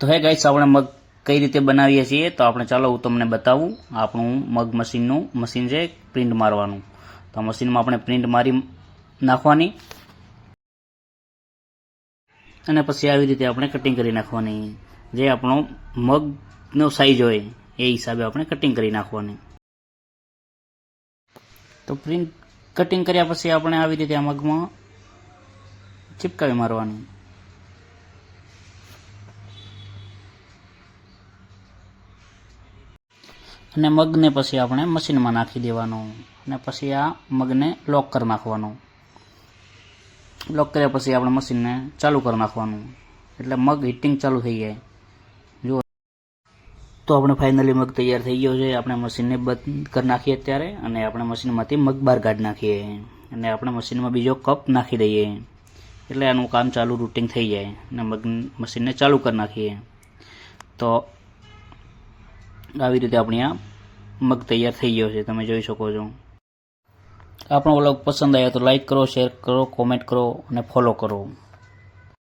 તો હે ગાઈસ, આપણે મગ કઈ રીતે બનાવીએ છીએ તો આપણે ચાલો હું તમને બતાવું. આપણું મગ મશીનનું મશીન છે પ્રિન્ટ મારવાનું. તો મશીનમાં આપણે પ્રિન્ટ મારી નાખવાની અને પછી આવી રીતે આપણે કટિંગ કરી નાખવાની. જે આપણો મગનો સાઈઝ હોય એ હિસાબે આપણે કટિંગ કરી નાખવાની. તો પ્રિન્ટ કટિંગ કર્યા પછી આપણે આવી રીતે આ મગમાં ચિપકાવી મારવાની. અને મગને પછી આપણે મશીનમાં નાખી દેવાનું અને પછી આ મગને લોક કરી નાખવાનું. લોક કર્યા પછી આપણે મશીનને ચાલુ કરી નાખવાનું એટલે મગ હીટિંગ ચાલુ થઈ જાય. જો તો આપણે ફાઇનલી મગ તૈયાર થઈ ગયો છે. આપણે મશીનને બંધ કરી નાખીએ અત્યારે અને આપણે મશીનમાંથી મગ બહાર કાઢી નાખીએ અને આપણે મશીનમાં બીજો કપ નાખી દઈએ એટલે આનું કામ ચાલુ રૂટિંગ થઈ જાય અને મશીનને ચાલુ કરી નાખીએ. તો આવી રીતે આપણી આ મગ તૈયાર થઈ ગયો છે, તમે જોઈ શકો છો. આપણો વ્લોગ પસંદ આવ્યો તો લાઈક કરો, શેર કરો, કોમેન્ટ કરો અને ફોલો કરો.